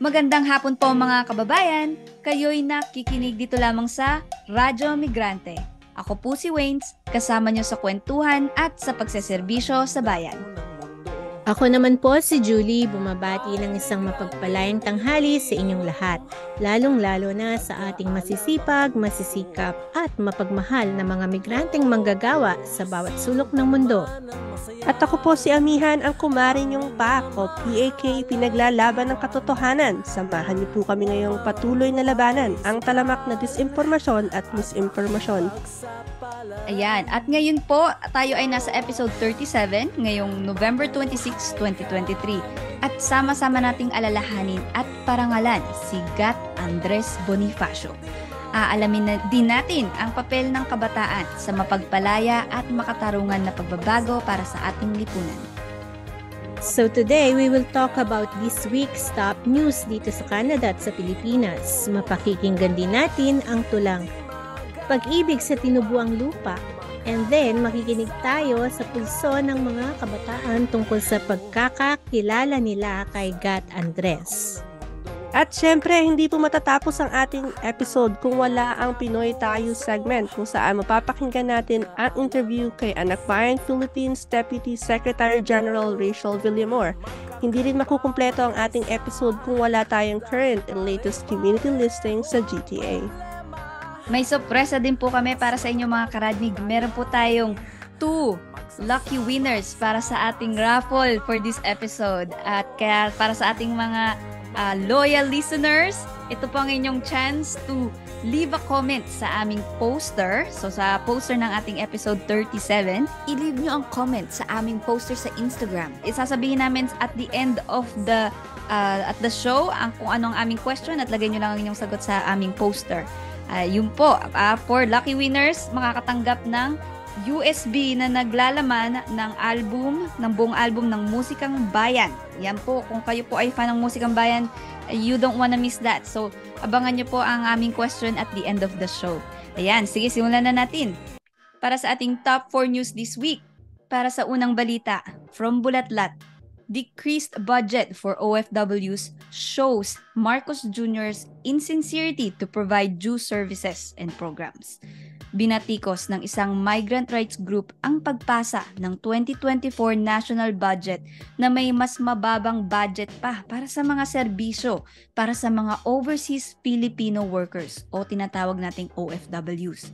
Magandang hapon po mga kababayan. Kayo'y nakikinig dito lamang sa Radyo Migrante. Ako po si Waynes, kasama nyo sa kwentuhan at sa pagseserbisyo sa bayan. Ako naman po si Julie, bumabati ng isang mapagpalayang tanghali sa inyong lahat, lalong-lalo na sa ating masisipag, masisikap at mapagmahal na mga migranteng manggagawa sa bawat sulok ng mundo. At ako po si Amihan, ang kumari niyong PAC o PAK, pinaglalaban ng katotohanan. Samahan niyo po kami ngayong patuloy na labanan ang talamak na disinformasyon at misinformasyon. Ayan, at ngayon po tayo ay nasa episode 37 ngayong November 26, 2023 at sama-sama nating alalahanin at parangalan si Gat Andres Bonifacio. Aalamin din natin ang papel ng kabataan sa mapagpalaya at makatarungan na pagbabago para sa ating lipunan. So today, we will talk about this week's top news dito sa Canada at sa Pilipinas. Mapakikinggan din natin ang tulang Pag-ibig sa Tinubuang Lupa. And then, makikinig tayo sa pulso ng mga kabataan tungkol sa pagkakakilala nila kay Gat Andres. At syempre, hindi po matatapos ang ating episode kung wala ang Pinoy Tayo segment kung saan mapapakinggan natin ang interview kay Anak Bayan Philippines Deputy Secretary General Rachel Villamor. Hindi rin makukumpleto ang ating episode kung wala tayong current and latest community listing sa GTA. May sorpresa din po kami para sa inyo mga karadnig. Meron po tayong 2 lucky winners para sa ating raffle for this episode. At kaya para sa ating mga loyal listeners, ito po ang inyong chance to leave a comment sa aming poster. So sa poster ng ating episode 37, i-leave nyo ang comment sa aming poster sa Instagram. Isasabihin namin at the end of the show kung anong aming question at lagay nyo lang ang inyong sagot sa aming poster. Yun po, for lucky winners, makakatanggap ng USB na naglalaman ng buong album ng Musikang Bayan. Yan po, kung kayo po ay fan ng Musikang Bayan, you don't wanna miss that. So, abangan nyo po ang aming question at the end of the show. Ayan, sige, simulan na natin. Para sa ating top 4 news this week, para sa unang balita, from Bulatlat, decreased budget for OFWs shows Marcos Jr.'s insincerity to provide due services and programs. Binatikos ng isang migrant rights group ang pagpasa ng 2024 national budget na may mas mababang budget pa para sa mga serbisyo para sa mga overseas Filipino workers o tinatawag nating OFWs.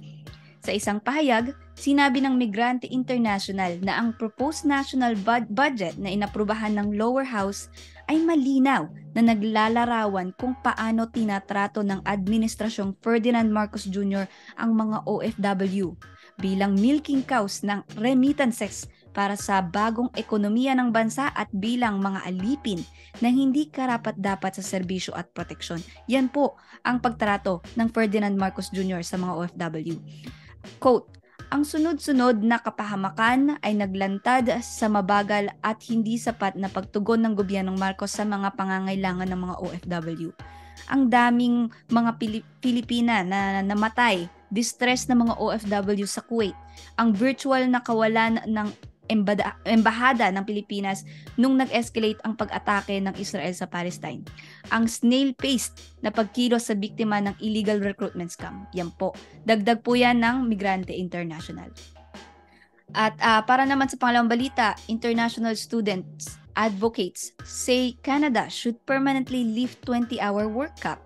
Sa isang pahayag, sinabi ng Migrante International na ang proposed national budget na inaprubahan ng lower house ay malinaw na naglalarawan kung paano tinatrato ng Administrasyong Ferdinand Marcos Jr. ang mga OFW bilang milking cows ng remittances para sa bagong ekonomiya ng bansa at bilang mga alipin na hindi karapat-dapat sa serbisyo at proteksyon. Yan po ang pagtrato ng Ferdinand Marcos Jr. sa mga OFW. Quote, ang sunod-sunod na kapahamakan ay naglantad sa mabagal at hindi sapat na pagtugon ng gobyernong Marcos sa mga pangangailangan ng mga OFW. Ang daming mga Pilipina na namatay, distress ng mga OFW sa Kuwait, ang virtual na kawalan ng embahada ng Pilipinas nung nag-escalate ang pag-atake ng Israel sa Palestine. Ang snail-paced na pagkilos sa biktima ng illegal recruitment scam. Yan po. Dagdag po yan ng Migrante International. At para naman sa pangalawang balita, international students advocates say Canada should permanently lift 20-hour work cap.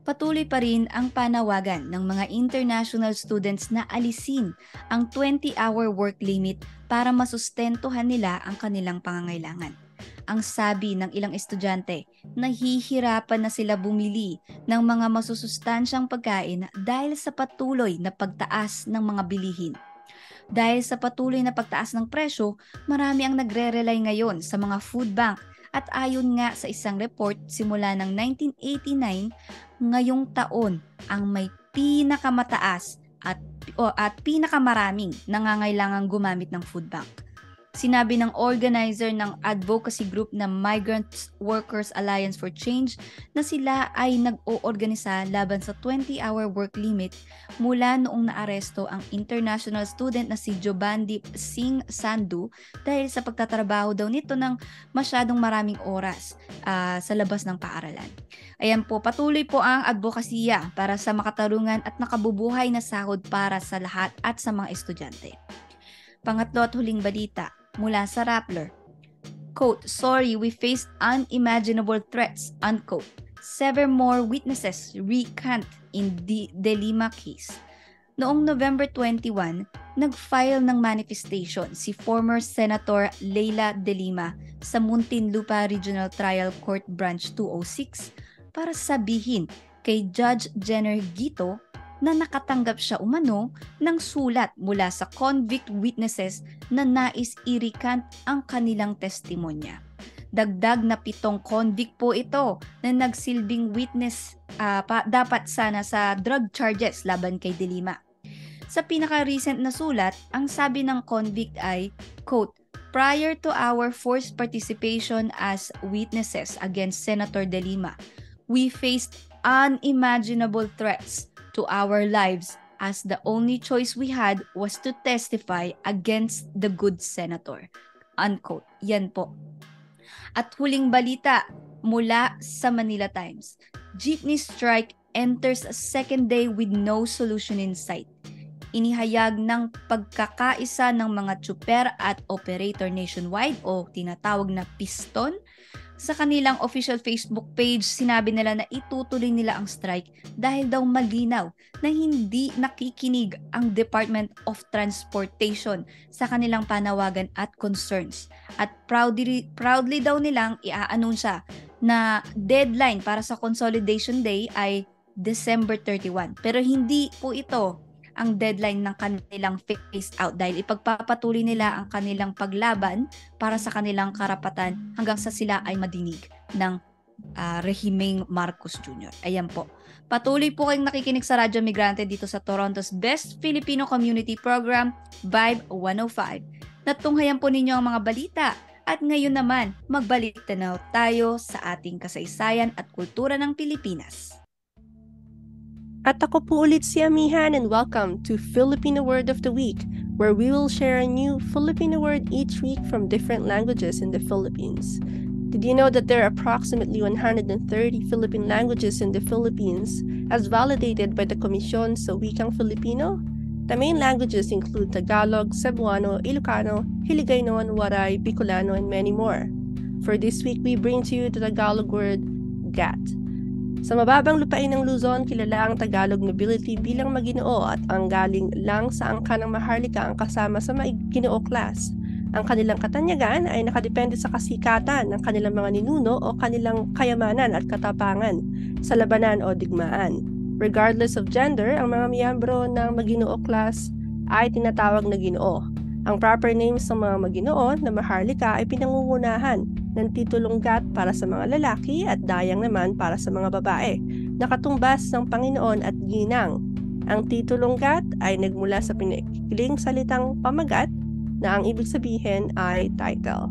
Patuloy pa rin ang panawagan ng mga international students na alisin ang 20-hour work limit para masustentuhan nila ang kanilang pangangailangan. Ang sabi ng ilang estudyante, nahihirapan na sila bumili ng mga masusustansyang pagkain dahil sa patuloy na pagtaas ng mga bilihin. Dahil sa patuloy na pagtaas ng presyo, marami ang nagre-rely ngayon sa mga food bank. At ayon nga sa isang report, simula ng 1989, ngayong taon ang may pinakamataas at pinakamaraming nangangailangang gumamit ng food bank. Sinabi ng organizer ng advocacy group na Migrant Workers Alliance for Change na sila ay nag-oorganisa laban sa 20-hour work limit mula noong naaresto ang international student na si Jobandip Singh Sandhu dahil sa pagtatrabaho daw nito ng masyadong maraming oras sa labas ng paaralan. Ayan po, patuloy po ang advokasya para sa makatarungan at nakabubuhay na sahod para sa lahat at sa mga estudyante. Pangatlo at huling balita mula sa Rappler. Quote, "Sorry, we faced unimaginable threats," unquote. 7 more witnesses recant in the De Lima case. Noong November 21, nag-file ng manifestation si former Senator Leila De Lima sa Muntinlupa Regional Trial Court Branch 206 para sabihin kay Judge Jenner Gito na nakatanggap siya umano ng sulat mula sa convict witnesses na nais i-recant ang kanilang testimonya. Dagdag na 7 convict po ito na nagsilbing witness dapat sana sa drug charges laban kay De Lima. Sa pinaka-recent na sulat, ang sabi ng convict ay, quote, "Prior to our forced participation as witnesses against Senator De Lima, we faced unimaginable threats to our lives as the only choice we had was to testify against the good senator." Unquote. Yan po. At huling balita mula sa Manila Times. Jeepney strike enters a second day with no solution in sight. Inihayag ng pagkakaisa ng mga tsuper at operator nationwide o tinatawag na piston. Sa kanilang official Facebook page, sinabi nila na itutuloy nila ang strike dahil daw malinaw na hindi nakikinig ang Department of Transportation sa kanilang panawagan at concerns. At proudly daw nilang i-aanunsya na deadline para sa Consolidation Day ay December 31. Pero hindi po ito ang deadline ng kanilang phase out dahil ipagpapatuloy nila ang kanilang paglaban para sa kanilang karapatan hanggang sa sila ay madinig ng rehimeng Marcos Jr. Ayan po. Patuloy po kayong nakikinig sa Radyo Migrante dito sa Toronto's Best Filipino Community Program, Vibe 105. Natunghayan po ninyo ang mga balita. At ngayon naman, magbalik tanaw tayo sa ating kasaysayan at kultura ng Pilipinas. At ako po ulit si Amihan and welcome to Filipino Word of the Week, where we will share a new Filipino word each week from different languages in the Philippines. Did you know that there are approximately 130 Philippine languages in the Philippines as validated by the Komisyon sa Wikang Filipino? The main languages include Tagalog, Cebuano, Ilocano, Hiligaynon, Waray, Bicolano, and many more. For this week, we bring to you the Tagalog word, gat. Sa mababang lupain ng Luzon, kilala ang Tagalog nobility bilang maginoo at ang galing lang sa angka ng Maharlika ang kasama sa maginoo class. Ang kanilang katanyagan ay nakadepende sa kasikatan ng kanilang mga ninuno o kanilang kayamanan at katapangan sa labanan o digmaan. Regardless of gender, ang mga miyembro ng maginoo class ay tinatawag na ginoo. Ang proper names ng mga maginoo na Maharlika ay pinangungunahan ng titulong gat para sa mga lalaki at dayang naman para sa mga babae, nakatumbas ng Panginoon at ginang. Ang titulong gat ay nagmula sa pinikiling salitang pamagat na ang ibig sabihin ay title.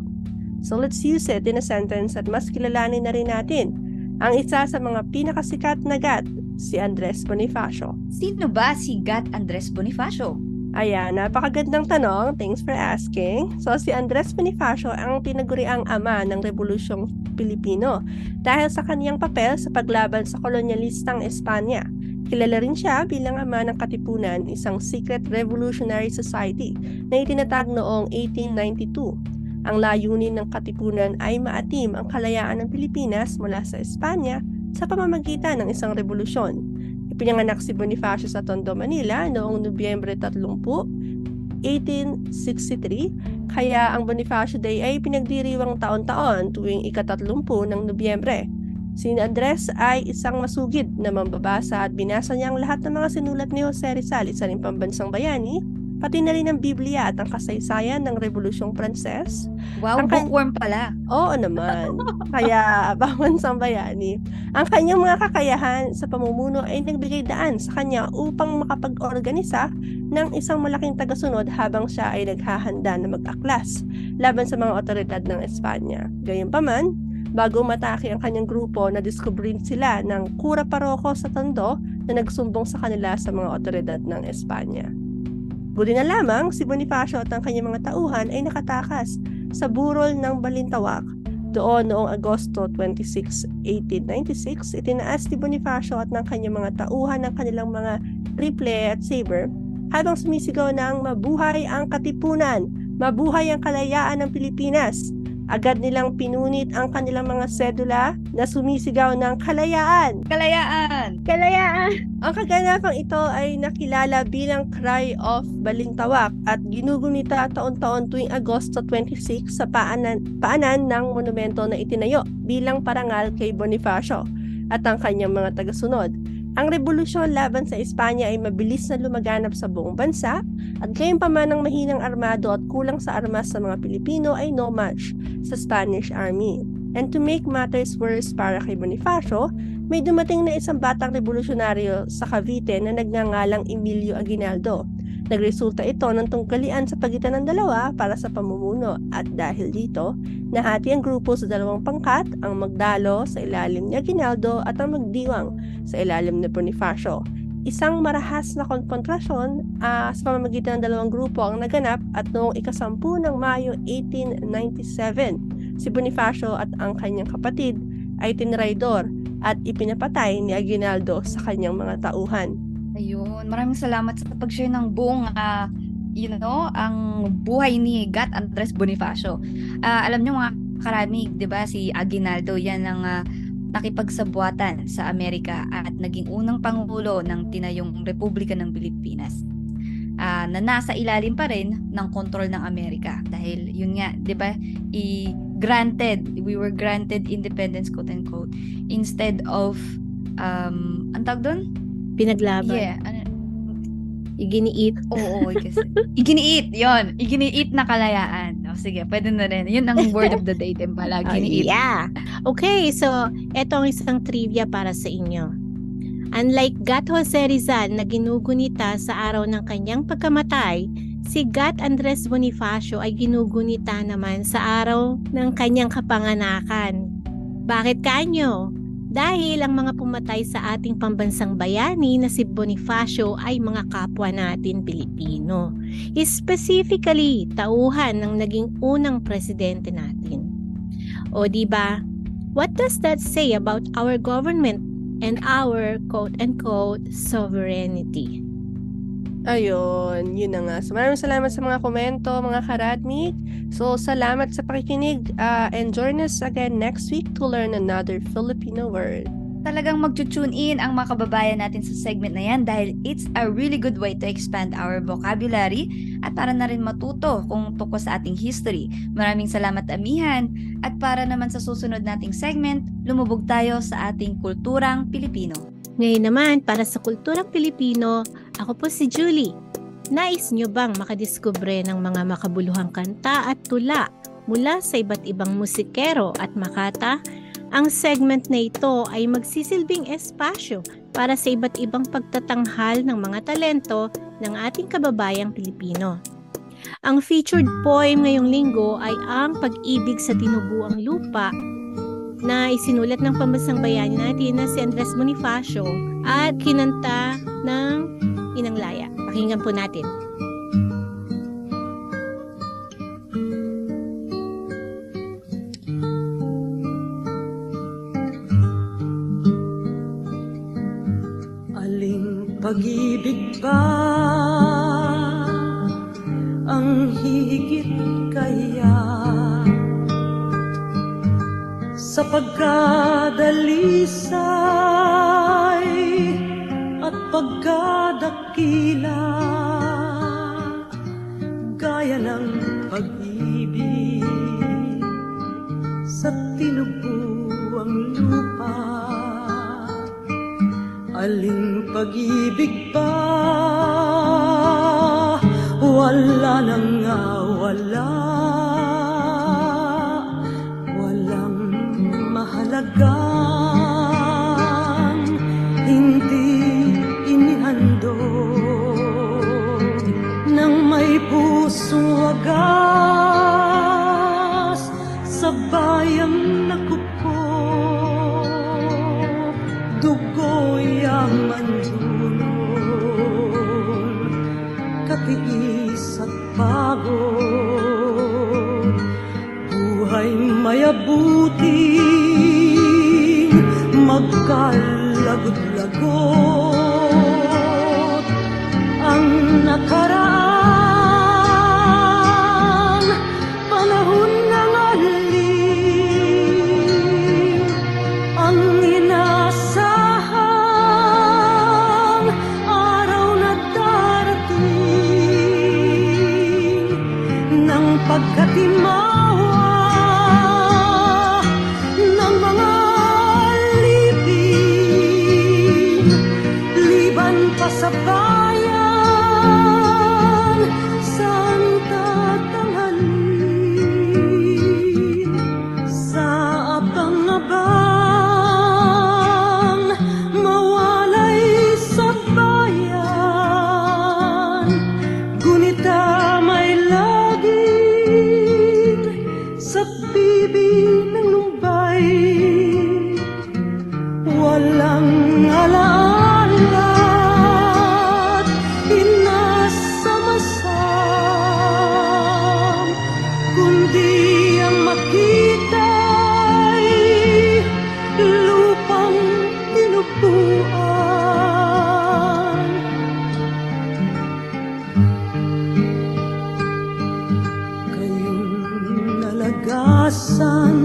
So let's use it in a sentence at mas kilalanin na rin natin ang isa sa mga pinakasikat na gat, si Andres Bonifacio. Sino ba si Gat Andres Bonifacio? Ayan, napakagandang tanong. Thanks for asking. So, si Andres Bonifacio ang tinaguriang ama ng Rebolusyong Pilipino dahil sa kaniyang papel sa paglaban sa kolonyalistang Espanya. Kilala rin siya bilang ama ng Katipunan, isang secret revolutionary society na itinatag noong 1892. Ang layunin ng Katipunan ay maatim ang kalayaan ng Pilipinas mula sa Espanya sa pamamagitan ng isang revolusyon. Ipinanganak si Bonifacio sa Tondo, Manila noong Nobyembre 30, 1863, kaya ang Bonifacio Day ay pinagdiriwang taon-taon tuwing ika-30 ng Nobyembre. Si Andres ay isang masugid na mambabasa at binasa niya ang lahat ng mga sinulat ni Jose Rizal, isa ring pambansang bayani, pati na rin ang Biblia at ang kasaysayan ng Rebolusyong Pranses. Wow, bookworm pala. Oo naman. Kaya, pawansang bayani. Ang kanyang mga kakayahan sa pamumuno ay nagbigay daan sa kanya upang makapag-organisa ng isang malaking tagasunod habang siya ay naghahanda na mag-aklas laban sa mga otoridad ng Espanya. Gayunpaman, bago matake ang kanyang grupo, nadiskubre sila ng kura paroko sa Tondo na nagsumbong sa kanila sa mga otoridad ng Espanya. Buti na lamang, si Bonifacio at ang kanyang mga tauhan ay nakatakas sa burol ng Balintawak. Doon noong Agosto 26, 1896, itinaas ni Bonifacio at ng kanyang mga tauhan ng kanilang mga triple at saber habang sumisigaw ng mabuhay ang katipunan, mabuhay ang kalayaan ng Pilipinas. Agad nilang pinunit ang kanilang mga sedula na sumisigaw ng kalayaan! Kalayaan! Kalayaan! Ang kaganapang ito ay nakilala bilang Cry of Balintawak at ginugunita taon-taon tuwing Agosto 26 sa paanan ng monumento na itinayo bilang parangal kay Bonifacio at ang kanyang mga tagasunod. Ang revolusyon laban sa Espanya ay mabilis na lumaganap sa buong bansa at gayunpaman ang mahinang armado at kulang sa armas sa mga Pilipino ay no match sa Spanish Army. And to make matters worse para kay Bonifacio, may dumating na isang batang revolusyonaryo sa Cavite na nagngangalang Emilio Aguinaldo. Nagresulta ito ng tungkalian sa pagitan ng dalawa para sa pamumuno at dahil dito, nahati ang grupo sa dalawang pangkat, ang magdalo sa ilalim ni Aguinaldo at ang magdiwang sa ilalim ni Bonifacio. Isang marahas na konfrontasyon sa pamamagitan ng dalawang grupo ang naganap at noong 10 ng Mayo 1897, si Bonifacio at ang kanyang kapatid ay tinraidor at ipinapatay ni Aguinaldo sa kanyang mga tauhan. Ayun, maraming salamat sa pag-share ng buong ang buhay ni Gat Andres Bonifacio. Alam niyo mga karamig, 'di ba, si Aguinaldo yan ang nakipagsabuatan sa Amerika at naging unang pangulo ng tinayong Republika ng Pilipinas. Na nasa ilalim pa rin ng kontrol ng Amerika dahil yun nga, 'di ba, we were granted independence, quote unquote, instead of ang tawag doon? Pinaglaban. Yeah. Iginiit. Oo, kasi. Iginiit, yon. Iginiit na kalayaan. O, sige, pwede na rin. Yun ang word of the day din pala. Giniit. Yeah. Okay, so eto ang isang trivia para sa inyo. Unlike Gat Jose Rizal na ginugunita sa araw ng kanyang pagkamatay, si Gat Andres Bonifacio ay ginugunita naman sa araw ng kanyang kapanganakan. Bakit kanyo? Dahil ang mga pumatay sa ating pambansang bayani na si Bonifacio ay mga kapwa natin Pilipino. Specifically, tauhan ng naging unang presidente natin. O diba, what does that say about our government and our quote-unquote sovereignty? Ayun, yun na nga. So, maraming salamat sa mga komento, mga karadmik. So, salamat sa pakikinig. And join us again next week to learn another Filipino word. Talagang mag-tune in ang mga kababayan natin sa segment na yan dahil it's a really good way to expand our vocabulary at para na rin matuto kung tungkol sa ating history. Maraming salamat, Amihan. At para naman sa susunod nating segment, lumubog tayo sa ating kulturang Pilipino. Ngayon naman, para sa kulturang Pilipino, ako po si Julie. Nais nyo bang makadiskubre ng mga makabuluhang kanta at tula mula sa iba't ibang musikero at makata? Ang segment na ito ay magsisilbing espasyo para sa iba't ibang pagtatanghal ng mga talento ng ating kababayang Pilipino. Ang featured poem ngayong linggo ay ang Pag-ibig sa Tinubuang Lupa na isinulat ng pambansang bayani natin na si Andres Bonifacio at kinanta ng Inang Laya. Pakinggan po natin. Aling pag-ibig ba ang higit kaya sa pagkadalisay at pagkadakila gaya ng pag-ibig sa tinubuang lupa. Aling pag-ibig ba wala nang wala, walang mahalagang hindi inihandog ng may pusong wagas sa bayang nakupok, dugo'y yaman dunong, katiis at pagod, buhay mayabuting magkalagot-lagot, ang nakaraan, panahon ng alim, ang inasahang araw na darating ng pagkatimawa ng mga lipin, liban pa sa bayan, saan tatanghalin, sa abang-abang mawalay sa bayan, gunita may laging sa bibig ng lumbay, walang alaala't inasamasam, kundi ang makita'y lupang tinubuan. Kayong nalagasan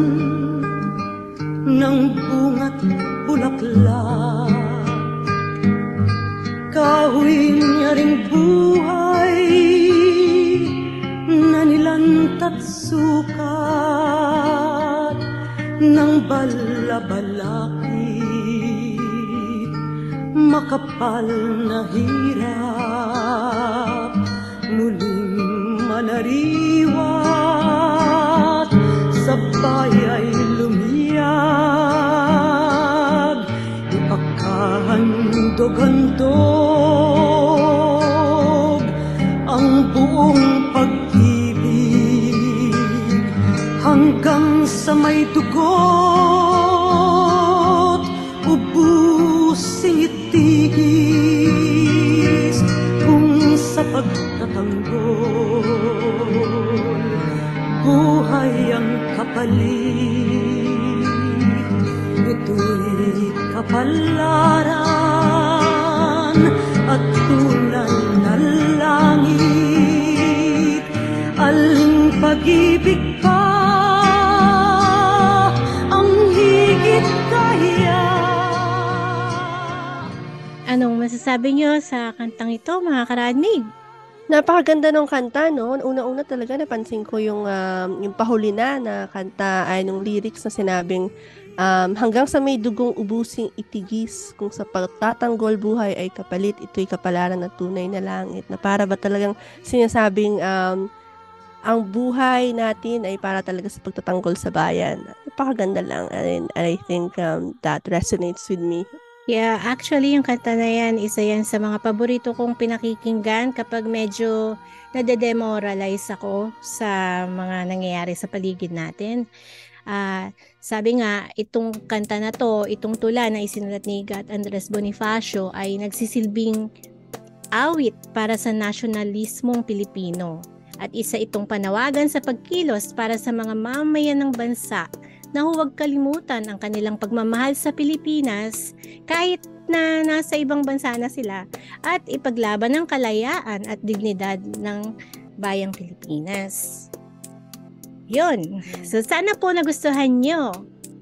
ng bunga't bulaklak, kahoy niya ring buhay na nilantat sukat ng balabalakid, makapal na hirap muling manariwat, sabay ay lumiyag, ipagkahandog-handog ang buong pag-ibig hanggang sa may dugot, ubusing itigis kung sa pagtatanggol buhay ang kapalit. Ito'y kapalaran at tunay na langit, aling pag-ibig pa ang higit kaya. Anong masasabi nyo sa kantang ito, mga karadnig? Napakaganda ng kanta, no? Una-una talaga napansin ko yung pahuli na kanta ay nung lyrics na sinabing hanggang sa may dugong ubusing itigis, kung sa pagtatanggol buhay ay kapalit, ito'y kapalaran na tunay na langit. Na para ba talagang sinasabing ang buhay natin ay para talaga sa pagtatanggol sa bayan. Napakaganda lang. And I think that resonates with me. Yeah, actually, yung kanta na yan, isa yan sa mga paborito kong pinakikinggan kapag medyo nade-demoralize ako sa mga nangyayari sa paligid natin. Sabi nga, itong kanta na to, itong tula na isinulat ni Gat Andres Bonifacio ay nagsisilbing awit para sa nasyonalismong Pilipino. At isa itong panawagan sa pagkilos para sa mga mamamayan ng bansa na huwag kalimutan ang kanilang pagmamahal sa Pilipinas kahit na nasa ibang bansa na sila, at ipaglaban ang kalayaan at dignidad ng bayang Pilipinas. Yun. So sana po nagustuhan nyo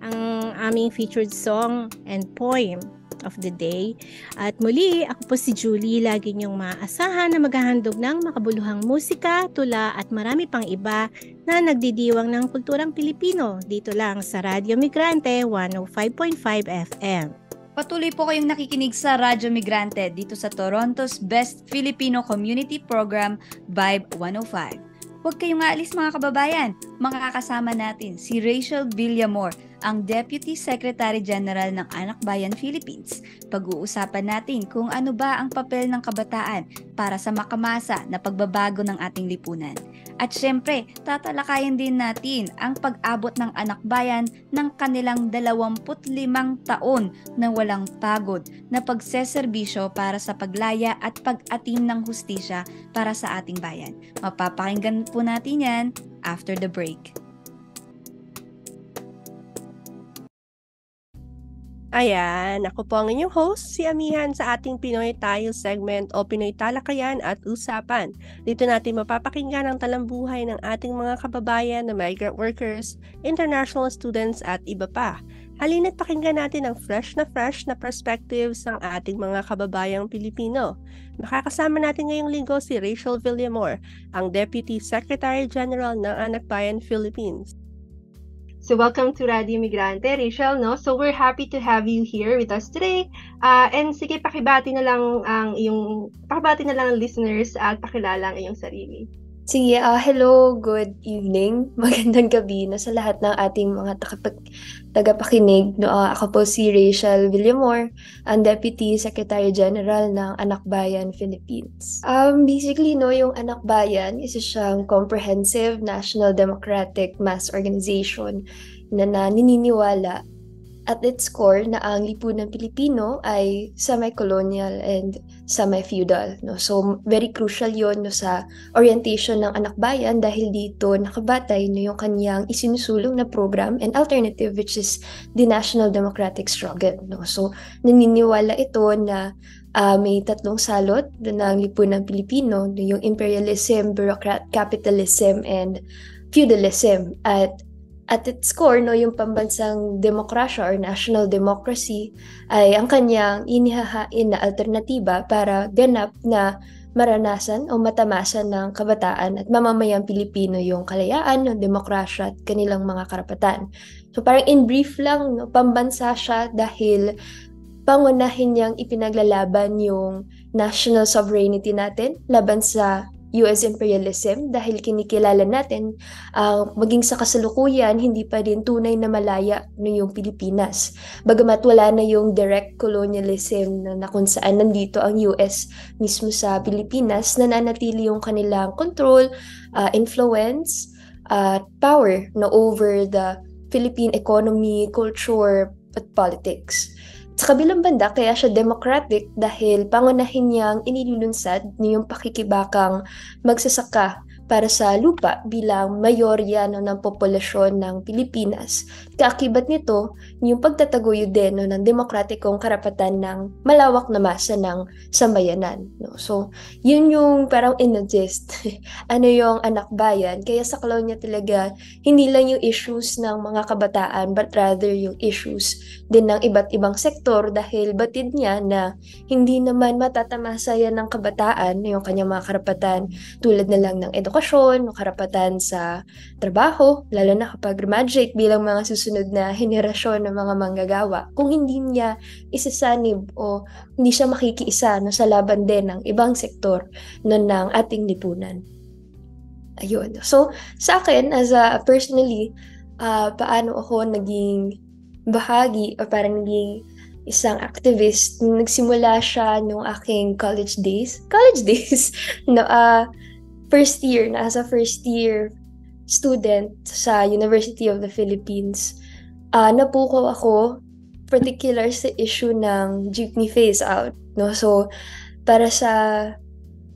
ang aming featured song and poem of the day. At muli, ako po si Julie, lagi niyong maaasahan na maghahandog ng makabuluhang musika, tula at marami pang iba na nagdidiwang ng kulturang Pilipino dito lang sa Radio Migrante 105.5 FM. Patuloy po kayong nakikinig sa Radyo Migrante dito sa Toronto's Best Filipino Community Program, Vibe 105. Huwag kayong aalis mga kababayan, makakasama natin si Rachel Villamor, ang Deputy Secretary General ng Anak Bayan Philippines. Pag-uusapan natin kung ano ba ang papel ng kabataan para sa makamasa na pagbabago ng ating lipunan. At syempre, tatalakayin din natin ang pag-abot ng Anak Bayan ng kanilang 25 taon na walang pagod na pagseserbisyo para sa paglaya at pag-atim ng hustisya para sa ating bayan. Mapapakinggan po natin yan after the break. Ayan, ako po ang inyong host, si Amihan sa ating Pinoy Tayo segment o Pinoy Talakayan at Usapan. Dito natin mapapakinggan ang talambuhay ng ating mga kababayan na migrant workers, international students at iba pa. Halina't pakinggan natin ang fresh na perspectives ng ating mga kababayang Pilipino. Makakasama natin ngayong linggo si Rachel Villamor, ang Deputy Secretary General ng Anak Bayan Philippines. So welcome to Radio Migrante, Rachel, no? So we're happy to have you here with us today. And sige, pakibati na lang ang listeners at pakilala ang iyong sarili. Sige, hello, good evening, magandang gabi na sa lahat ng ating mga tagapakinig. No, ako po si Rachel Villamor, ang Deputy Secretary General ng Anak Bayan Philippines. Basically, no, yung Anak Bayan, isa siyang comprehensive national democratic mass organization na naniniwala at its core na ang lipunan Pilipino ay semi-colonial and semi-feudal. No? So, very crucial yon no, sa orientation ng Anak Bayan dahil dito nakabatay no, yung kanyang isinusulong na program and alternative which is the National Democratic Struggle. No? So, naniniwala ito na may tatlong salot ng lipunan Pilipino, no, yung imperialism, bureaucrat capitalism, and feudalism. At its core, no, yung pambansang demokrasya or national democracy ay ang kanyang inihahain na alternatiba para ganap na maranasan o matamasan ng kabataan at mamamayang Pilipino yung kalayaan, no, demokrasya at kanilang mga karapatan. So parang in brief lang, no, pambansa siya dahil pangunahin niyang ipinaglalaban yung national sovereignty natin laban sa US imperialism dahil kinikilala natin maging sa kasalukuyan hindi pa din tunay na malaya no yung Pilipinas. Bagamat wala na yung direct colonialism na kung saan nandito ang US mismo sa Pilipinas, nananatili yung kanilang control, influence, power no over the Philippine economy, culture, at politics. Sa kabilang banda, kaya siya democratic dahil pangunahin niyang inilulunsad niyong pakikibakang magsasaka para sa lupa bilang mayorya no, ng populasyon ng Pilipinas. Kaakibat nito, yung pagtataguyod din no, ng demokratikong karapatan ng malawak na masa ng sambayanan. No? So, yun yung parang in-gist. Ano yung Anak Bayan? Kaya saklaw niya talaga, hindi lang yung issues ng mga kabataan, but rather yung issues din ng iba't ibang sektor dahil batid niya na hindi naman matatamasa yan ng kabataan, yung kanyang mga karapatan tulad na lang ng edukasyon, karapatan sa trabaho, lalo na kapag graduate bilang mga susunod na henerasyon ng mga manggagawa. Kung hindi niya isasanib o hindi siya makikiisa no, sa laban din ng ibang sektor no, ng ating lipunan. Ayun. So, sa akin, as a personally, paano ako naging bahagi o parang naging isang activist, nagsimula siya nung aking college days no, first year, as a first year student sa University of the Philippines, napukaw ako particular sa issue ng jeepney phase out. No? So, para sa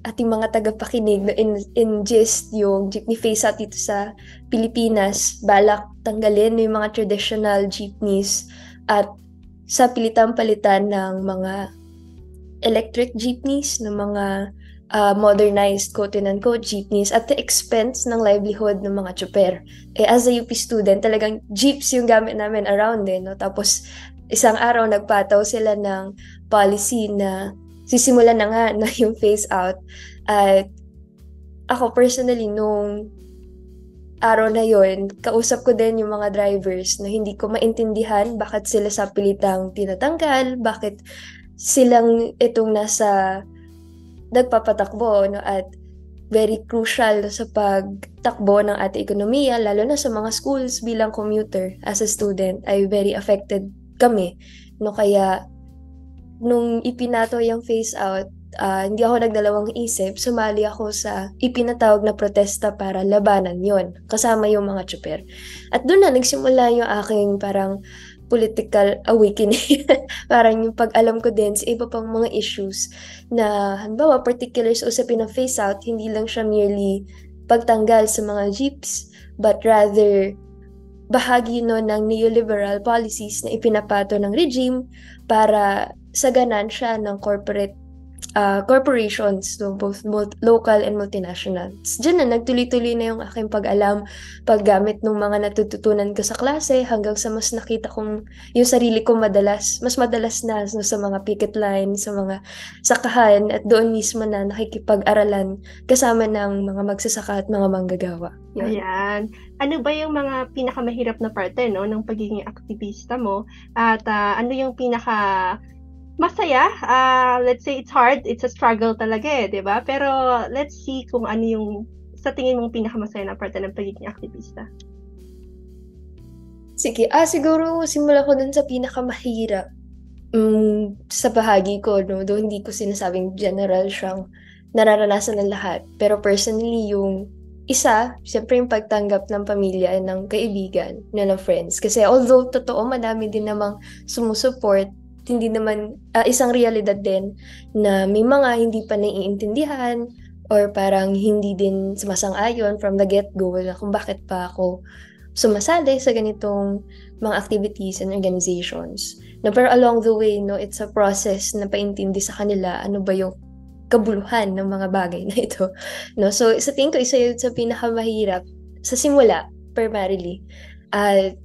ating mga tagapakinig, no, in gist, yung jeepney phase out dito sa Pilipinas, balak tanggalin yung mga traditional jeepneys at sa palitan ng mga electric jeepneys, ng mga modernized quote-unquote jeepneys at the expense ng livelihood ng mga tsuper. As a UP student, talagang jeeps yung gamit namin around din. No? Tapos, isang araw nagpataw sila ng policy na sisimulan na nga na yung phase out. At ako personally, nung araw na yon, kausap ko din yung mga drivers na hindi ko maintindihan bakit sila sa pilitang tinatanggal, bakit silang itong nagpapatakbo, no, at very crucial sa pagtakbo ng ating ekonomiya, lalo na sa mga schools bilang commuter as a student, ay very affected kami. No, kaya nung ipinato yung phase out, hindi ako nagdalawang isip, sumali ako sa ipinatawag na protesta para labanan yon, kasama yung mga tsuper. At doon na nagsimula yung aking parang political awakening. Parang yung pag-alam ko din sa iba pang mga issues na, halimbawa, particular sa usapin ng phase out, hindi lang siya merely pagtanggal sa mga jeeps, but rather bahagi no ng neoliberal policies na ipinapato ng regime para sa ganansya ng corporations, so both local and multinational. Diyan na nagtuloy-tuloy na yung aking pag-alam, paggamit ng mga natututunan ko sa klase, hanggang sa mas nakita kong yung sarili ko mas madalas na no, sa mga picket line, sa mga sakahan, at doon mismo na nakikipag-aralan kasama ng mga magsasaka at mga manggagawa. Yun. Ayan. Ano ba yung mga pinakamahirap na parte, no, ng pagiging aktivista mo? At ano yung masaya? Let's say it's hard, it's a struggle talaga di ba? Pero let's see kung ano yung sa tingin mong pinakamasaya na parte ng pagiging aktivista. Sige, siguro simula ko dun sa pinakamahirap sa bahagi ko, no? Doon hindi ko sinasabing general siyang nararanasan ng lahat. Pero personally, yung isa, siyempre yung pagtanggap ng pamilya, ng kaibigan, ng friends. Kasi although totoo, madami din namang sumusuport, hindi naman, isang realidad din na may mga hindi pa naiintindihan or parang hindi din sumasang-ayon from the get-go na kung bakit pa ako sumasali sa ganitong mga activities and organizations. No, pero along the way, no, it's a process na paintindi sa kanila ano ba yung kabuluhan ng mga bagay na ito. No? So, sa tingin ko, isa yun sa pinakamahirap sa simula, primarily.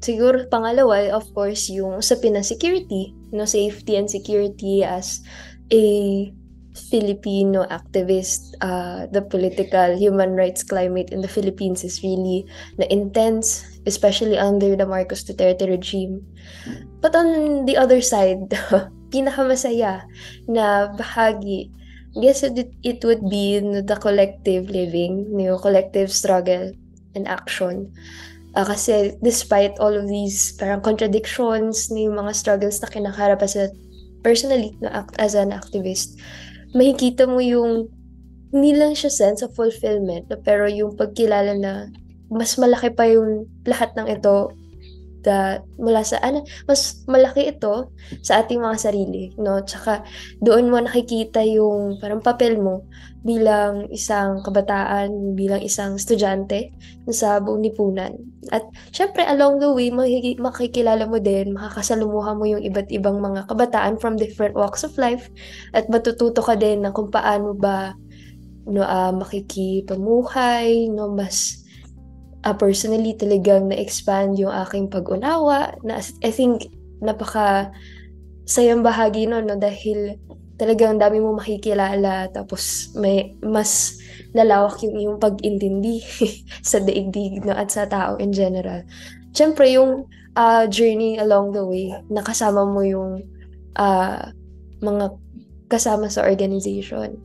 Siguro pangalawa, of course, yung usapin ng security, no, safety and security as a Filipino activist. The political human rights climate in the Philippines is really intense, especially under the Marcos Duterte regime. But on the other side, pinakamasaya na bahagi, I guess it would be the collective living, collective struggle and action. Kasi despite all of these parang contradictions, yung mga struggles na kinakaharap personally as an activist, makikita mo yung hindi lang siya sense of fulfillment, pero yung pagkilala na mas malaki pa yung lahat ng ito mas malaki ito sa ating mga sarili, no? Tsaka doon mo nakikita yung parang papel mo bilang isang kabataan, bilang isang estudyante sa buong lipunan. At syempre along the way, makikilala mo din, makakasalumuha mo yung iba't ibang mga kabataan from different walks of life, at matututo ka din na kung paano ba makikipamuhay, mas personally talagang na-expand yung aking pag-unawa, na I think napaka sayang bahagi no, dahil talagang dami mo makikilala, tapos may mas lalawak yung pag-intindi sa daigdig, no, at sa tao in general. Siyempre yung journey along the way, nakasama mo yung mga kasama sa organization.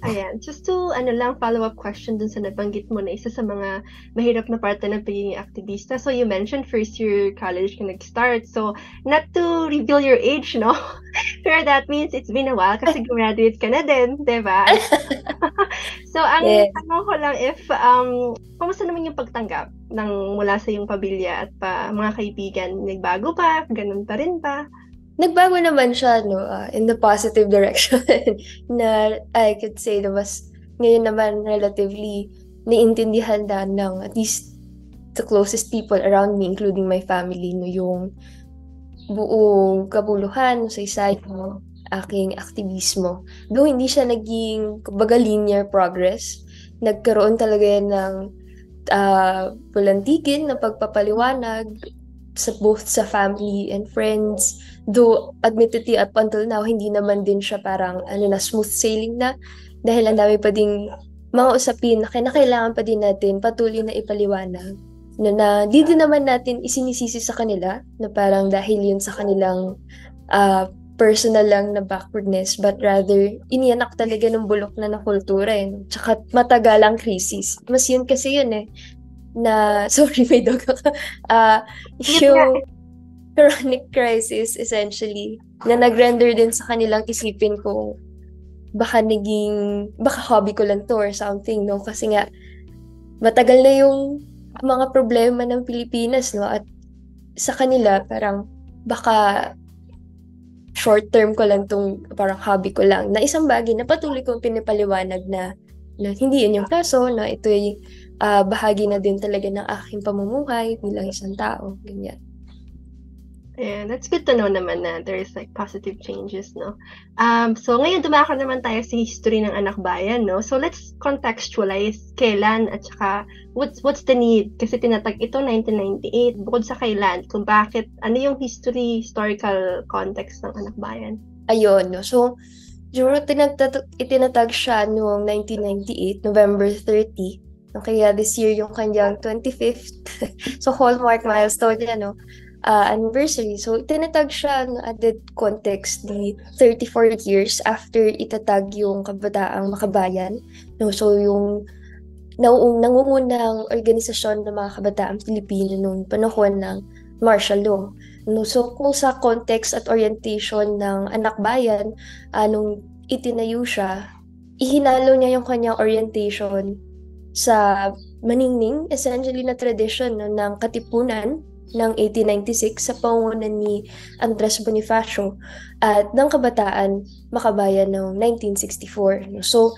Ayan, just to follow-up question dun sa nabanggit mo na isa sa mga mahirap na parte ng pagiging aktivista. So you mentioned first year college ka nag-start. So not to reveal your age, no? Pero that means it's been a while kasi graduate ka na din, di ba? So ang tanong ko lang kamusta naman yung pagtanggap mula sa iyong pamilya at mga kaibigan? Nagbago pa? Ganun pa rin ba? Nagbago naman siya in the positive direction na I could say na mas ngayon naman relatively naiintindihan na ng at least the closest people around me, including my family, yung buong kabuluhan sa isa yung aking aktivismo. Though hindi siya naging linear progress, nagkaroon talaga yan ng pulantigin na pagpapaliwanag sa both sa family and friends. Though admittedly up until now hindi naman din siya parang smooth sailing na, dahil ang dami pa ding mga usapin na kailangan pa din natin patuloy na ipaliwanag. na di din naman natin isinisisi sa kanila na parang dahil yun sa kanilang personal lang na backwardness, but rather inianak talaga ng bulok na kultura no? Tsaka matagalang krisis. Mas yun kasi yun na sorry, may dog ako. Yung chronic crisis essentially na nag-render din sa kanilang isipin kung baka hobby ko lang to or something, no? Kasi nga matagal na yung mga problema ng Pilipinas, no? At sa kanila parang baka short term ko lang tong parang hobby ko lang na isang bagay na patuloy kong pinapaliwanag na hindi yun yung kaso, na ito'y bahagi na din talaga ng aking pamumuhay bilang isang tao, ganyan. Yeah, that's good to know naman na there's like positive changes, no? So ngayon dumako naman tayo sa history ng Anak Bayan, no? So let's contextualize kailan at saka what's the need? Kasi tinatag ito 1998, bukod sa kailan, kung bakit, ano yung historical context ng Anak Bayan? Ayun, no? So, itinatag siya noong 1998, November 30, no? Kaya this year yung kanyang 25th, so hallmark milestone niya, no? Anniversary. So, itinatag siya ng added context di 34 years after itatag yung Kabataang Makabayan. No? So, yung nangungunang organisasyon ng mga kabataang Pilipino noong panahon ng martial law. No? So, kung sa context at orientation ng Anak Bayan, nung itinayo siya, ihinalo niya yung kanyang orientation sa maningning, essentially na tradition ng Katipunan ng 1896 sa pangunan ni Andres Bonifacio at ng Kabataan Makabayan noong 1964. So,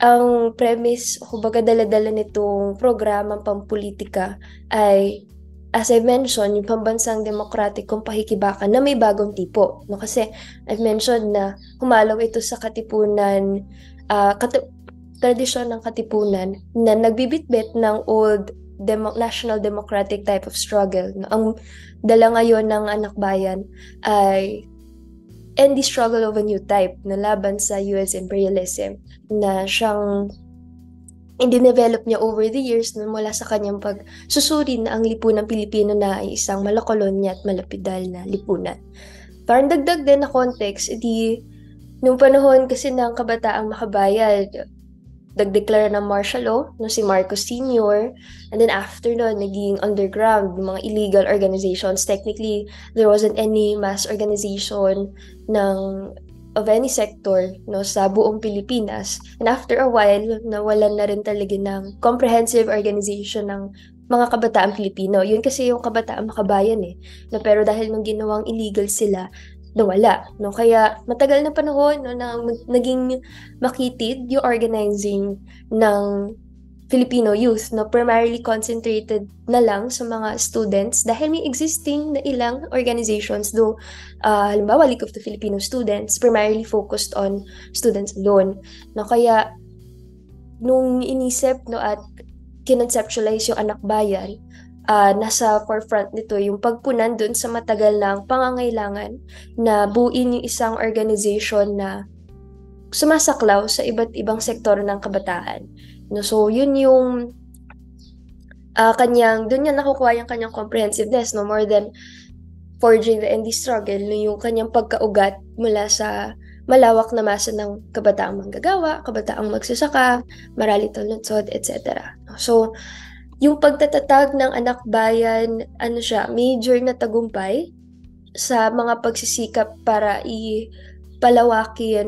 ang premise, kumbaga dala-dala nitong programang pampolitika ay, as I mentioned, yung pambansang demokratikong pakikibakan na may bagong tipo. No? Kasi I've mentioned na humalaw ito sa katipunan, tradisyon ng katipunan na nagbibitbit ng old national democratic type of struggle. No? Ang dala ngayon ng Anak Bayan ay end the struggle of a new type na laban sa US imperialism na siyang i-develop niya over the years na mula sa kanyang pagsusuri na ang lipunang Pilipino na ay isang malakolonya at malapidal na lipunan. Parang dagdag din na context, nung panahon kasi ng Kabataang Makabayan, nag-declare ng martial law no, si Marcos Sr. And then after no, naging underground, mga illegal organizations. Technically, there wasn't any mass organization of any sector no, sa buong Pilipinas. And after a while, nawalan na rin talaga ng comprehensive organization ng mga kabataang Pilipino. Yun kasi yung Kabataang Makabayan Na pero dahil nung ginawang illegal sila, nawala. No? Kaya matagal na panahon no, na naging makitid yung organizing ng Filipino youth, no, primarily concentrated na lang sa mga students dahil may existing na ilang organizations, though halimbawa League of the Filipino Students, primarily focused on students alone. No, kaya nung inisip no, at kinonceptualize yung Anak Bayan, nasa forefront nito yung pagpunan dun sa matagal ng pangangailangan na buuin yung isang organization na sumasaklaw sa iba't ibang sektor ng kabataan. No, so yun yung doon niya nakukuha yung kanyang comprehensiveness, no, more than forging the ND struggle, no, yung kanyang pagkaugat mula sa malawak na masa ng kabataang manggagawa, kabataang magsasaka, maralitang lungsod, etc. So, yung pagtatatag ng Anak Bayan, major na tagumpay sa mga pagsisikap para palawaki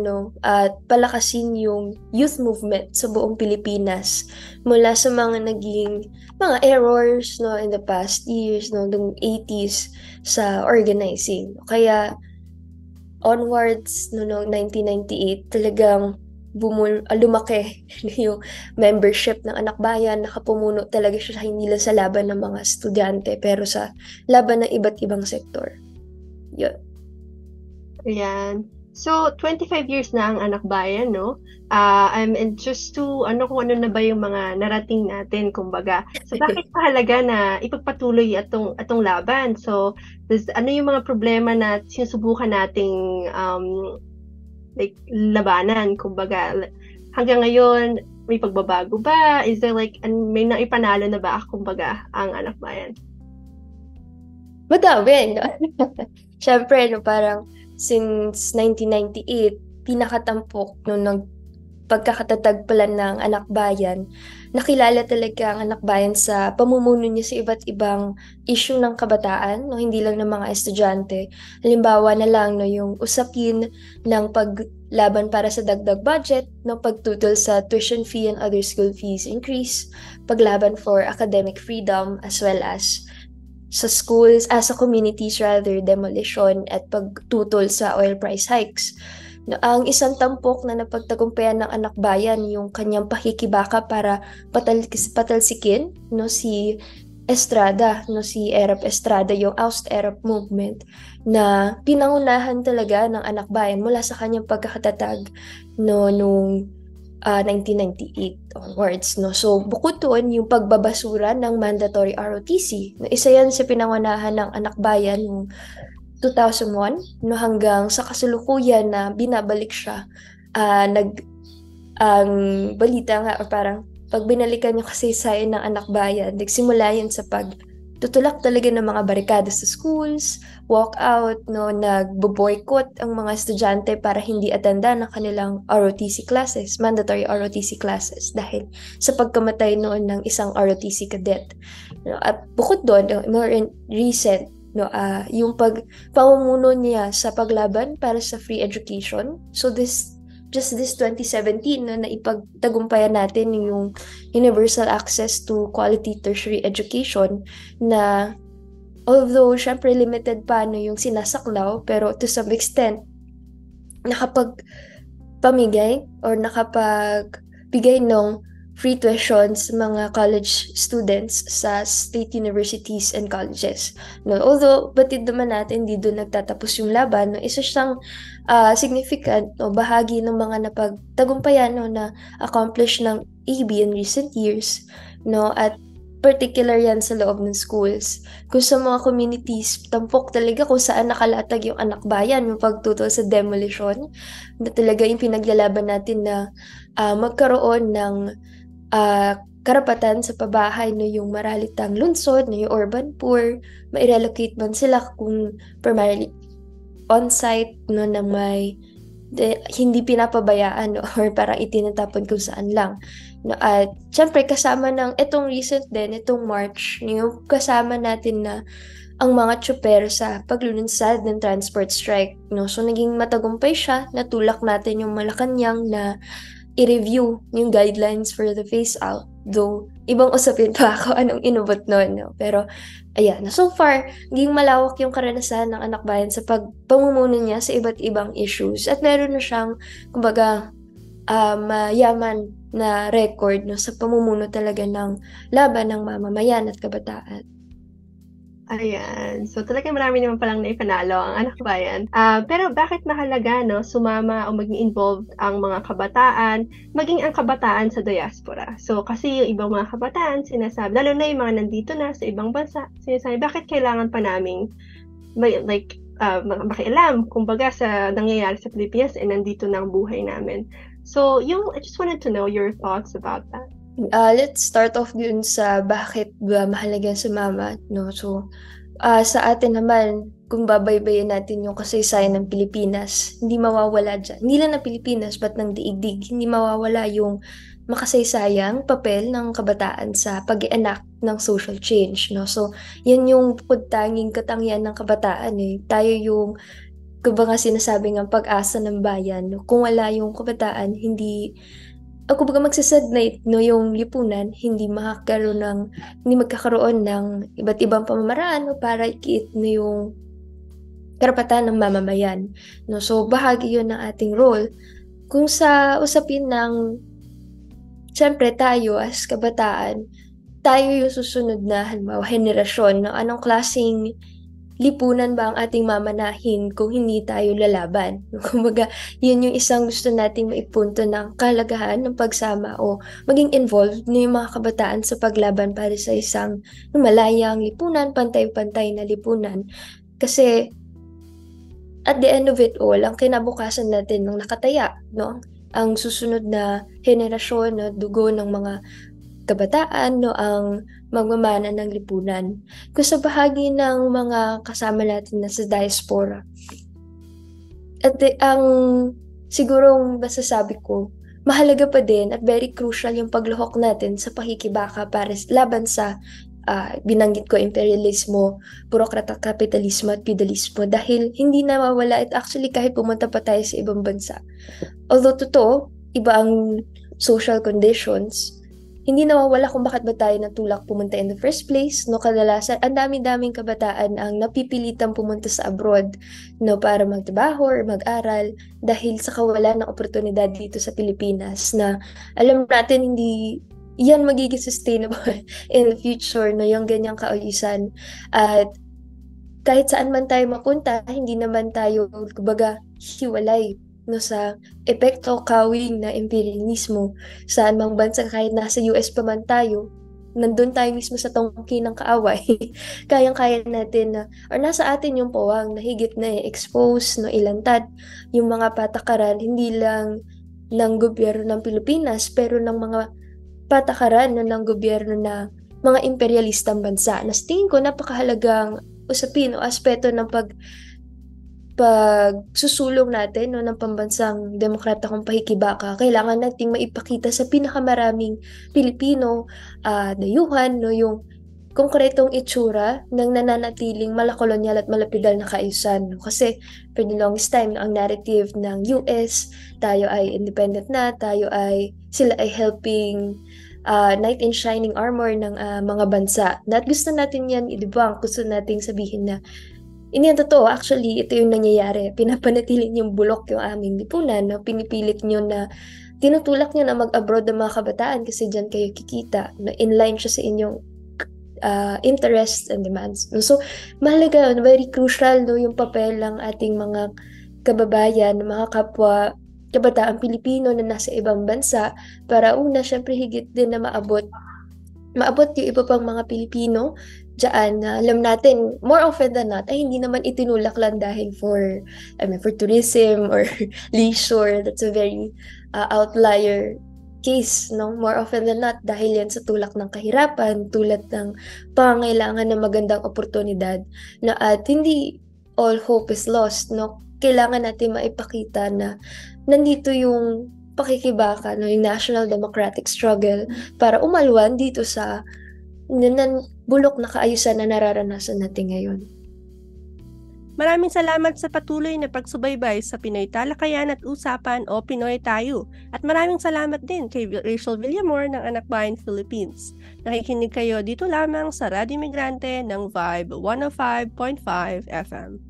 at palakasin yung youth movement sa buong Pilipinas mula sa mga naging mga errors no in the past years no noong 80s sa organizing. Kaya onwards noong 1998 talagang lumaki yung membership ng Anak Bayan. Nakapumuno talaga siya hindi lang sa laban ng mga estudyante pero sa laban ng iba't ibang sektor. Yun. Ayan. So, 25 years na ang Anak Bayan, no? And just to, kung ano na ba yung mga narating natin, kumbaga. So, bakit mahalaga na ipagpatuloy atong laban? So, ano yung mga problema na sinusubukan nating labanan? Kumbaga, hanggang ngayon, may pagbabago ba? Is there like, may naipanalo na ba, kumbaga, ang Anak Bayan? Madami, no? Siyempre, no, parang since 1998, pinakatampok nung pagkakatatag pala ng Anak Bayan, nakilala talaga ang Anak Bayan sa pamumuno niya sa iba't ibang issue ng kabataan, no, hindi lang ng mga estudyante. Halimbawa na lang, no, yung usapin ng paglaban para sa dagdag budget, no, pagtutol sa tuition fee and other school fees increase, paglaban for academic freedom, as well as sa schools, sa communities rather, demolition at pagtutol sa oil price hikes. No, ang isang tampok na napagtagumpayan ng Anak Bayan, yung kanyang pakikibaka para patalsikin, no, si Estrada, no, si Erap Estrada, yung Oust Erap movement na pinangunahan talaga ng Anak Bayan mula sa kanyang pagkakatatag, no, nung 1998 onwards, no. So bukod doon yung pagbabasura ng mandatory ROTC, no, isa yan sa pinangunahan ng Anak Bayan noong 2001, no, hanggang sa kasulukuyan na binabalik siya. Ang balita nga, or parang pag binalikan yung kasaysayan ng Anak Bayan, nagsimula yan sa pagtutulak talaga ng mga barikada sa schools, walkout, no, nagbo-boycott ang mga estudyante para hindi atenda ng kanilang ROTC classes, mandatory ROTC classes, dahil sa pagkamatay noon ng isang ROTC cadet. No, at bukod doon, more recent, no, yung pamumuno niya sa paglaban para sa free education. So this 2017, no, na ipagtagumpayan natin yung universal access to quality tertiary education, na although syempre limited pa, no, yung sinasaklaw, pero to some extent nakapagpamigay or nakapagbigay ng free tuition sa mga college students sa state universities and colleges. No, although batid naman natin hindi doon nagtatapos yung laban, no, isa siyang significant, no, bahagi ng mga napagtagumpayan, no, na accomplish ng AB in recent years, no, at particular yan sa loob ng schools. Kung sa mga communities, tampok talaga kung saan nakalatag yung Anak Bayan, yung pagtutol sa demolition, na talaga yung pinaglalaban natin na magkaroon ng karapatan sa pabahay, no, yung maralitang lungsod, no, yung urban poor, ma-relocate man sila kung primarily on-site, no, na may hindi pinapabayaan, no, or parang itinatapon kung saan lang. No, at syempre kasama ng itong recent din, itong March, yung kasama natin na ang mga tsuper sa paglulunsad ng transport strike, no. So naging matagumpay siya, natulak natin yung Malacanang na i-review yung guidelines for the phase out. Though, ibang usapin pa ako anong inubot nun, no? Pero, ayan. So far, naging malawak yung karanasan ng Anak Bayan sa pagpamumuno niya sa iba't ibang issues. At meron na siyang, kumbaga, mayaman na record, no, sa pamumuno talaga ng laban ng mamamayan at kabataan. Ayan. So talagang marami naman palang naipanalo ang Anak Bayan. Pero bakit mahalaga, no, sumama o maging involved ang mga kabataan, maging ang kabataan sa diaspora? So kasi yung ibang mga kabataan sinasabi, lalo na yung mga nandito na sa ibang bansa, sinasabi, bakit kailangan pa naming makialam, kumbaga, sa nangyayari sa Pilipinas, nandito na ang buhay namin. So I just wanted to know your thoughts about that. Let's start off dun sa bakit ba mahalaga sumama, no? So, sa atin naman, kung babaybayin natin yung kasaysayan ng Pilipinas, hindi mawawala dyan. Hindi lang ng Pilipinas, but ng daigdig. Hindi mawawala yung makasaysayang papel ng kabataan sa pag-ianak ng social change, no? So, yan yung tanging katangian ng kabataan, eh. Tayo yung, kumbaga sinasabi ng pag-asa ng bayan, no? Kung wala yung kabataan, hindi kumbaga magsasagnate, no, yung lipunan, hindi magkakaroon ng iba't ibang pamamaraan, no, para ikiit, no, yung karapatan ng mamamayan, no. So bahagi yun ng ating role. Kung sa usapin ng syempre tayo as kabataan, tayo yung susunod na halimbawa henerasyon, no, anong klaseng lipunan ba ang ating mamanahin kung hindi tayo lalaban? Kumbaga, yun yung isang gusto nating maipunto ng kahalagahan ng pagsama o maging involved na yung mga kabataan sa paglaban para sa isang malayang lipunan, pantay-pantay na lipunan. Kasi, at the end of it all, ang kinabukasan natin nung nakataya, no? ang susunod na henerasyon, no, dugo ng mga kabataan, no, ang magmamana ng lipunan. Kung sa bahagi ng mga kasama natin na sa diaspora, at ang sigurong masasabi ko, mahalaga pa din at very crucial yung pagluhok natin sa pakikibaka para laban sa binanggit ko, imperialismo, burokrata kapitalismo at feudalismo, dahil hindi na mawala at actually kahit pumunta pa tayo sa ibang bansa. Although totoo, iba ang social conditions, hindi nawawala kung bakit ba tayo natulak pumunta in the first place. No, kadalasan, ang dami-daming kabataan ang napipilitang pumunta sa abroad, no, para magtrabaho or mag-aral dahil sa kawalan ng oportunidad dito sa Pilipinas na alam natin hindi yan magiging sustainable in the future, no, yung ganyang kaayusan. At kahit saan man tayo mapunta, hindi naman tayo, kumbaga, hiwalay, no, sa epekto kawing na imperialismo saan mang bansa. Kahit nasa US pa man tayo, nandun tayo mismo sa tungki ng kaaway, kayang-kaya natin na, or nasa atin yung puwang na higit na expose, no, ilantad yung mga patakaran, hindi lang ng gobyerno ng Pilipinas, pero ng mga patakaran, no, ng gobyerno na mga imperialistang bansa. Na sa tingin ko, napakahalagang usapin o aspeto ng pagsusulong natin, no, ng pambansang demokratikong pakikibaka. Kailangan nating maipakita sa pinakamaraming Pilipino, dayuhan, no, yung konkretong itsura ng nananatiling malakolonyal at malapidal na kaayusan. No? Kasi for the longest time, no, ang narrative ng US, tayo ay independent na, sila ay helping knight in shining armor ng mga bansa. At gusto natin yan i-debunk, gusto nating sabihin na hindi yan totoo. Actually, ito yung nangyayari. Pinapanatili yung bulok yung aming lipunan. No? Pinipilit nyo na, tinutulak nyo na mag-abroad ng mga kabataan kasi dyan kayo kikita. No? Inline siya sa inyong interests and demands. No? So, mahalaga, very crucial, no, yung papel ng ating mga kababayan, mga kapwa kabataan Pilipino na nasa ibang bansa para una, syempre higit din na maabot yung iba pang mga Pilipino dyan na alam natin, more often than not, ay hindi naman itinulak lang dahil for tourism or leisure. That's a very outlier case, no? More often than not, dahil yan sa tulak ng kahirapan, tulad ng pangangailangan ng magandang oportunidad, na at hindi all hope is lost, no? Kailangan natin maipakita na nandito yung pakikibaka, no, yung national democratic struggle para umalwan dito sa bulok na kaayusan na nararanasan natin ngayon. Maraming salamat sa patuloy na pagsubaybay sa Pinoy Talakayan at Usapan o Pinoy Tayo. At maraming salamat din kay Rachel Villamor ng Anak Bayan, Philippines. Nakikinig kayo dito lamang sa Radio Migrante ng Vibe 105.5 FM.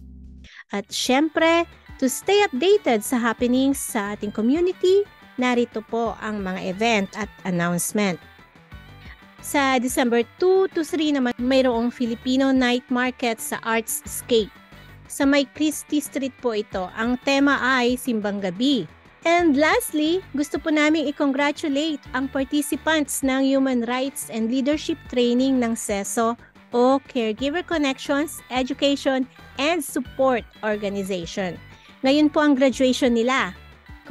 At syempre, to stay updated sa happenings sa ating community, narito po ang mga event at announcement. Sa December 2 to 3 naman, mayroong Filipino Night Market sa Artscape. Sa May Christie Street po ito. Ang tema ay Simbang Gabi. And lastly, gusto po namin i-congratulate ang participants ng Human Rights and Leadership Training ng CESO o Caregiver Connections, Education, and Support Organization. Ngayon po ang graduation nila.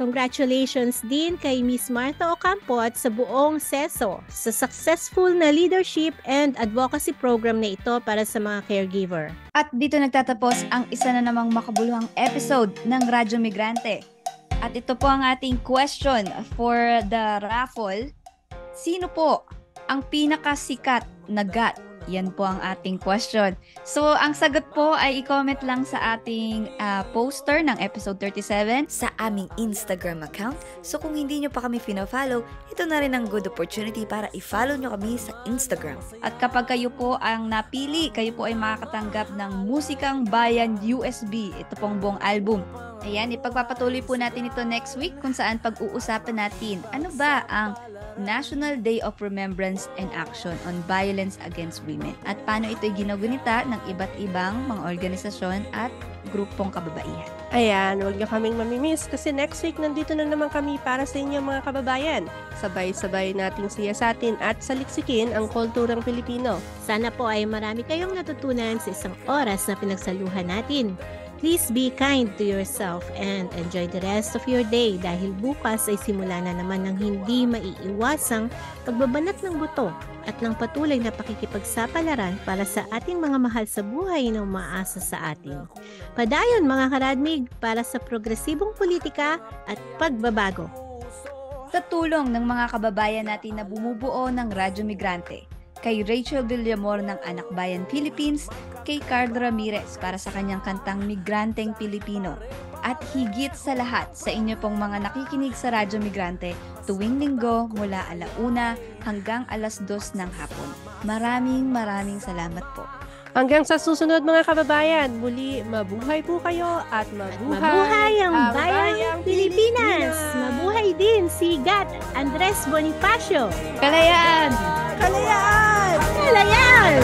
Congratulations din kay Miss Martha Ocampo at sa buong CESO sa successful na leadership and advocacy program na ito para sa mga caregiver. At dito nagtatapos ang isa na namang makabuluhang episode ng Radyo Migrante. At ito po ang ating question for the raffle. Sino po ang pinakasikat na GAT? Yan po ang ating question. So, ang sagot po ay i-comment lang sa ating poster ng episode 37 sa aming Instagram account. So, kung hindi nyo pa kami fino-follow, ito na rin ang good opportunity para i-follow nyo kami sa Instagram. At kapag kayo po ang napili, kayo po ay makakatanggap ng Musikang Bayan USB. Ito pong buong album. Ayan, ipagpapatuloy po natin ito next week kung saan pag-uusapan natin ano ba ang National Day of Remembrance and Action on Violence Against Women at paano ito'y ginugunita ng iba't ibang mga organisasyon at grupong kababaihan. Ayan, huwag niyo kaming mamimiss kasi next week nandito na naman kami para sa inyo mga kababayan. Sabay-sabay nating siyasatin at saliksikin ang kulturang Pilipino. Sana po ay marami kayong natutunan sa isang oras na pinagsaluhan natin. Please be kind to yourself and enjoy the rest of your day dahil bukas ay simula na naman ng hindi maiiwasang pagbabanat ng buto at ng patuloy na pakikipagsapalaran para sa ating mga mahal sa buhay na umaasa sa atin. Padayon mga karadmig para sa progresibong politika at pagbabago. Sa tulong ng mga kababayan natin na bumubuo ng Radyo Migrante, kay Rachel Villamor ng Anak Bayan Philippines, kay Card Ramirez para sa kanyang kantang Migranteng Pilipino, at higit sa lahat sa inyo pong mga nakikinig sa Radyo Migrante tuwing linggo mula 1:00 hanggang 2:00 ng hapon. Maraming salamat po. Hanggang sa susunod mga kababayan, muli mabuhay po kayo at Mabuhay ang bayang Pilipinas! Mabuhay din si Gat Andres Bonifacio! Kalayaan! Kalayaan! Kalayaan!